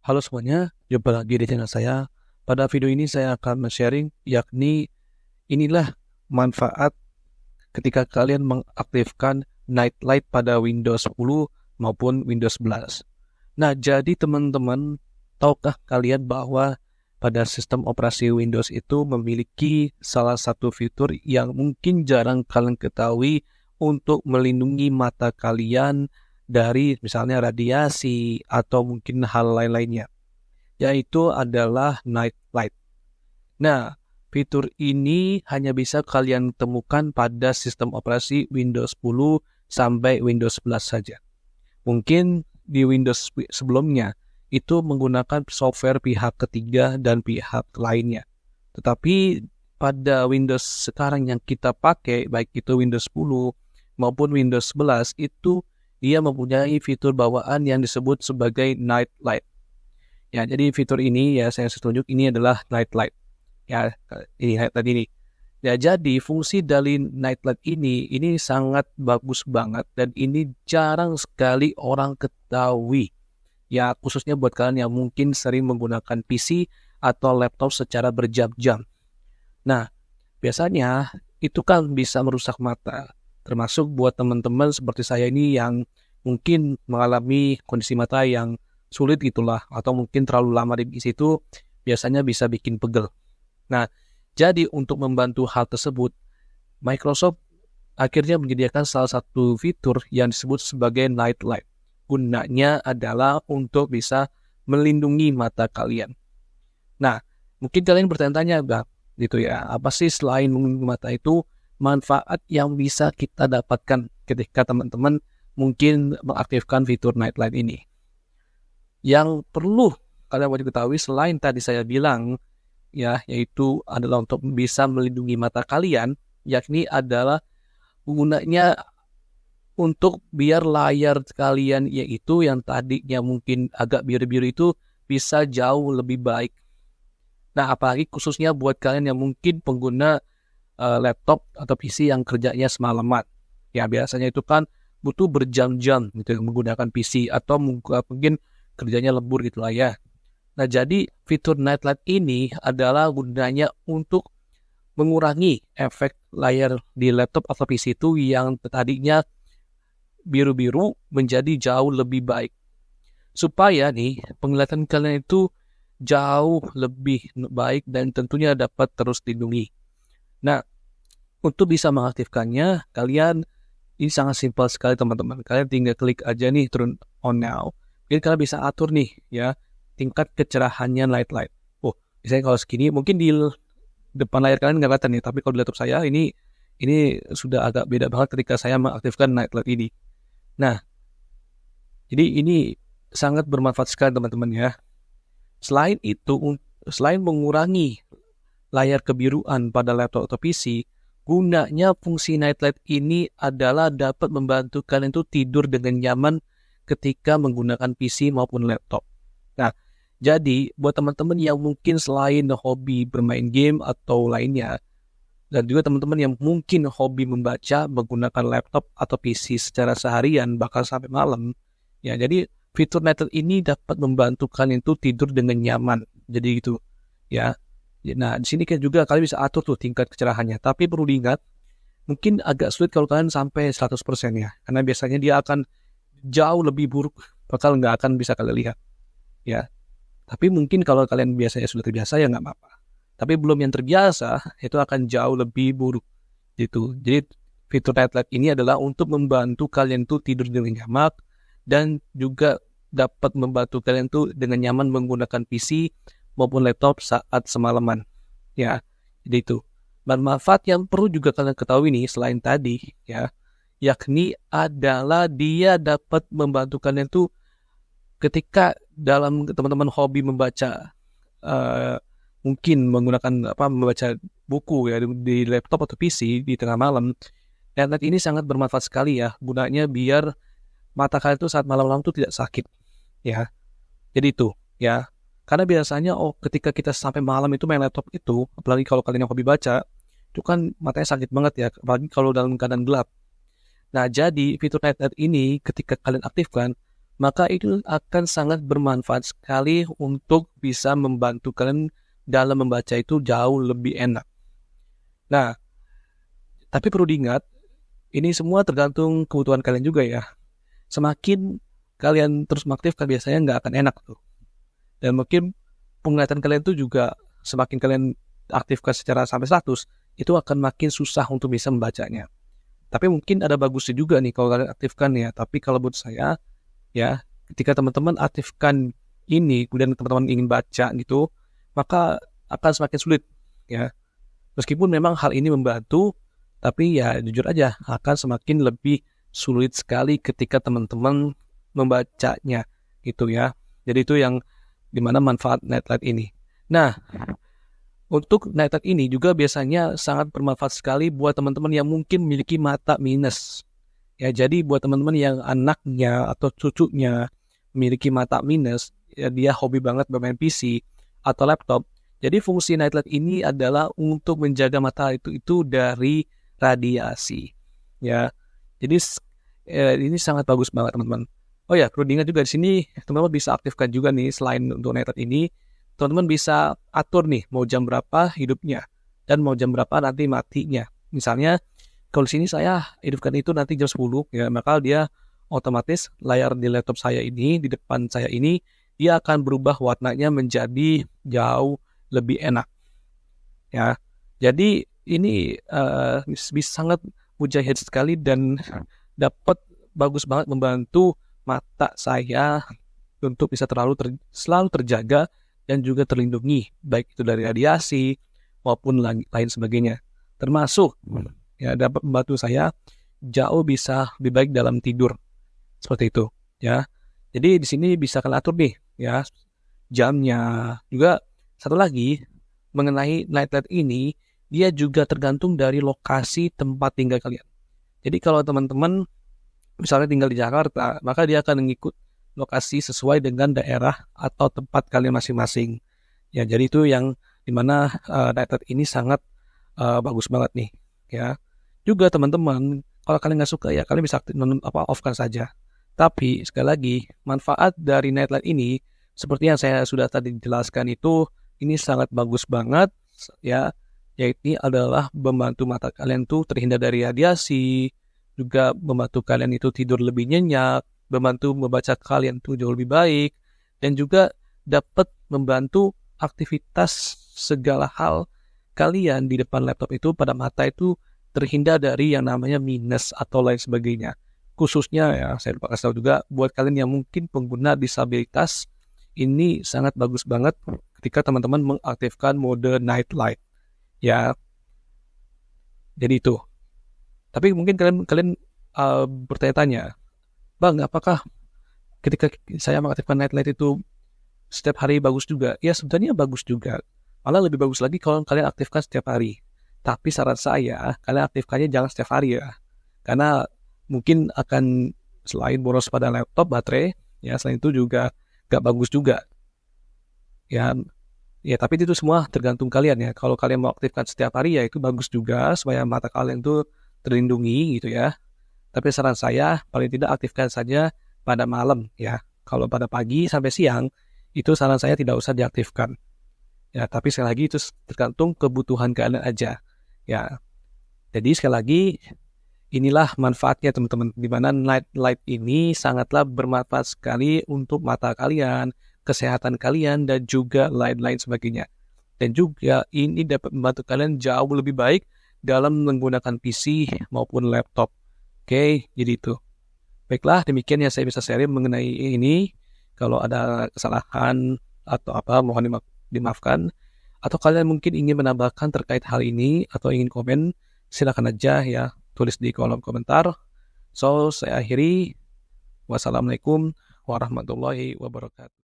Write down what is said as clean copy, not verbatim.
Halo semuanya, jumpa lagi di channel saya. Pada video ini saya akan sharing yakni inilah manfaat ketika kalian mengaktifkan night light pada Windows 10 maupun Windows 11. Nah, jadi teman-teman, tahukah kalian bahwa pada sistem operasi Windows itu memiliki salah satu fitur yang mungkin jarang kalian ketahui untuk melindungi mata kalian dari misalnya radiasi atau mungkin hal lain-lainnya, yaitu adalah night light. Nah, fitur ini hanya bisa kalian temukan pada sistem operasi Windows 10 sampai Windows 11 saja. Mungkin di Windows sebelumnya itu menggunakan software pihak ketiga dan pihak lainnya. Tetapi pada Windows sekarang yang kita pakai, baik itu Windows 10 maupun Windows 11, itu dia mempunyai fitur bawaan yang disebut sebagai night light. Ya, jadi fitur ini ya saya tunjuk ini adalah night light. Ya, ini night light ini. Ya, jadi fungsi dari night light ini sangat bagus banget dan ini jarang sekali orang ketahui. Ya, khususnya buat kalian yang mungkin sering menggunakan PC atau laptop secara berjam-jam. Nah, biasanya itu kan bisa merusak mata. Termasuk buat teman-teman seperti saya ini yang mungkin mengalami kondisi mata yang sulit gitulah, atau mungkin terlalu lama di situ biasanya bisa bikin pegel. Nah, jadi untuk membantu hal tersebut, Microsoft akhirnya menyediakan salah satu fitur yang disebut sebagai night light. Gunanya adalah untuk bisa melindungi mata kalian. Nah, mungkin kalian bertanya-tanya, gitu ya, apa sih selain melindungi mata itu manfaat yang bisa kita dapatkan ketika teman-teman mungkin mengaktifkan fitur night light ini? Yang perlu kalian wajib ketahui selain tadi saya bilang ya, yaitu adalah untuk bisa melindungi mata kalian, yakni adalah gunanya untuk biar layar kalian yaitu yang tadinya mungkin agak biru-biru itu bisa jauh lebih baik. Nah, apalagi khususnya buat kalian yang mungkin pengguna laptop atau PC yang kerjanya semalaman. Ya, biasanya itu kan butuh berjam-jam gitu menggunakan PC atau mungkin kerjanya lembur gitu lah ya. Nah, jadi fitur night light ini adalah gunanya untuk mengurangi efek layar di laptop atau PC itu yang tadinya biru-biru menjadi jauh lebih baik. Supaya nih penglihatan kalian itu jauh lebih baik dan tentunya dapat terus dilindungi. Nah, untuk bisa mengaktifkannya, kalian ini sangat simpel sekali teman-teman. Kalian tinggal klik aja nih turn on now. Jadi kalian bisa atur nih ya tingkat kecerahannya night light. Oh, misalnya kalau segini mungkin di depan layar kalian nggak kelihatan nih, tapi kalau di laptop saya ini sudah agak beda banget ketika saya mengaktifkan night light ini. Nah, jadi ini sangat bermanfaat sekali teman-teman ya. Selain itu, selain mengurangi layar kebiruan pada laptop atau PC, gunanya fungsi night light ini adalah dapat membantu kalian itu tidur dengan nyaman ketika menggunakan PC maupun laptop. Nah, jadi buat teman-teman yang mungkin selain hobi bermain game atau lainnya, dan juga teman-teman yang mungkin hobi membaca menggunakan laptop atau PC secara seharian bahkan sampai malam, ya jadi fitur night light ini dapat membantu kalian itu tidur dengan nyaman. Jadi gitu, ya. Nah, di sini kan juga kalian bisa atur tuh tingkat kecerahannya. Tapi perlu diingat, mungkin agak sulit kalau kalian sampai 100% ya. Karena biasanya dia akan jauh lebih buruk, bakal nggak akan bisa kalian lihat. Ya, tapi mungkin kalau kalian biasanya sudah terbiasa ya nggak apa-apa. Tapi belum yang terbiasa, itu akan jauh lebih buruk. Gitu. Jadi fitur night light ini adalah untuk membantu kalian tuh tidur dengan nyaman dan juga dapat membantu kalian tuh dengan nyaman menggunakan PC maupun laptop saat semalaman. Ya, jadi itu. Dan manfaat yang perlu juga kalian ketahui nih selain tadi ya, yakni adalah dia dapat membantu kalian tuh ketika dalam teman-teman hobi membaca, mungkin menggunakan membaca buku ya di laptop atau PC di tengah malam. Internet ini sangat bermanfaat sekali ya, gunanya biar mata kalian tuh saat malam-malam tuh tidak sakit ya. Jadi itu ya. Karena biasanya ketika kita sampai malam itu main laptop itu, apalagi kalau kalian yang hobi baca, itu kan matanya sakit banget ya, apalagi kalau dalam keadaan gelap. Nah, jadi fitur night light ini ketika kalian aktifkan, maka itu akan sangat bermanfaat sekali untuk bisa membantu kalian dalam membaca itu jauh lebih enak. Nah, tapi perlu diingat, ini semua tergantung kebutuhan kalian juga ya. Semakin kalian terus mengaktifkan biasanya nggak akan enak tuh. Dan mungkin penglihatan kalian tuh juga semakin kalian aktifkan secara sampai 100, itu akan makin susah untuk bisa membacanya. Tapi mungkin ada bagusnya juga nih kalau kalian aktifkan ya. Tapi kalau buat saya, ya ketika teman-teman aktifkan ini, kemudian teman-teman ingin baca gitu, maka akan semakin sulit ya. Meskipun memang hal ini membantu, tapi ya jujur aja akan semakin lebih sulit sekali ketika teman-teman membacanya gitu ya. Jadi itu yang dimana manfaat Nightlight ini. Nah, untuk Nightlight ini juga biasanya sangat bermanfaat sekali buat teman-teman yang mungkin memiliki mata minus. Ya, jadi buat teman-teman yang anaknya atau cucunya memiliki mata minus, ya dia hobi banget bermain PC atau laptop. Jadi fungsi Nightlight ini adalah untuk menjaga mata itu dari radiasi. Ya, jadi ini sangat bagus banget teman-teman. Oh ya, perlu diingat juga di sini teman-teman bisa aktifkan juga nih selain untuk Nightlight ini, teman-teman bisa atur nih mau jam berapa hidupnya dan mau jam berapa nanti matinya. Misalnya kalau di sini saya hidupkan itu nanti jam 10 ya, maka dia otomatis layar di laptop saya ini, di depan saya ini, dia akan berubah warnanya menjadi jauh lebih enak. Ya. Jadi ini bisa sangat mujahid sekali dan dapat bagus banget membantu mata saya untuk bisa selalu terjaga dan juga terlindungi, baik itu dari radiasi maupun lain sebagainya. Termasuk ya dapat membantu saya jauh bisa lebih baik dalam tidur. Seperti itu, ya. Jadi di sini bisa kalian atur nih, ya, jamnya. Juga satu lagi mengenai Nightlight ini, dia juga tergantung dari lokasi tempat tinggal kalian. Jadi kalau teman-teman misalnya tinggal di Jakarta, maka dia akan mengikut lokasi sesuai dengan daerah atau tempat kalian masing-masing. Ya, jadi itu yang dimana Nightlight ini sangat bagus banget nih, ya. Juga teman-teman, kalau kalian nggak suka ya kalian bisa off-kan saja. Tapi sekali lagi, manfaat dari Nightlight ini seperti yang saya sudah tadi jelaskan itu, ini sangat bagus banget ya. Yaitu adalah membantu mata kalian tuh terhindar dari radiasi, juga membantu kalian itu tidur lebih nyenyak, membantu membaca kalian tuh jauh lebih baik, dan juga dapat membantu aktivitas segala hal kalian di depan laptop itu pada mata itu terhindar dari yang namanya minus atau lain sebagainya. Khususnya ya saya lupa kasih tahu juga buat kalian yang mungkin pengguna disabilitas, ini sangat bagus banget ketika teman-teman mengaktifkan mode Nightlight. Ya, jadi itu. Tapi mungkin kalian bertanya-tanya, Bang, apakah ketika saya mengaktifkan Nightlight itu setiap hari bagus juga? Ya, sebenarnya bagus juga. Malah lebih bagus lagi kalau kalian aktifkan setiap hari. Tapi saran saya, kalian aktifkannya jangan setiap hari ya. Karena mungkin akan selain boros pada laptop, baterai, ya selain itu juga gak bagus juga. Ya, tapi itu semua tergantung kalian ya. Kalau kalian mau aktifkan setiap hari ya itu bagus juga supaya mata kalian tuh terlindungi gitu ya. Tapi saran saya paling tidak aktifkan saja pada malam ya. Kalau pada pagi sampai siang itu saran saya tidak usah diaktifkan. Ya, tapi sekali lagi itu tergantung kebutuhan kalian aja. Ya. Jadi sekali lagi inilah manfaatnya teman-teman, di mana Nightlight ini sangatlah bermanfaat sekali untuk mata kalian, kesehatan kalian, dan juga lain-lain sebagainya. Dan juga ini dapat membantu kalian jauh lebih baik dalam menggunakan PC maupun laptop. Oke, jadi itu. Baiklah, demikian yang saya bisa share mengenai ini. Kalau ada kesalahan atau apa, mohon dimaafkan. Atau kalian mungkin ingin menambahkan terkait hal ini atau ingin komen, silakan aja ya. Tulis di kolom komentar. So, saya akhiri. Wassalamualaikum warahmatullahi wabarakatuh.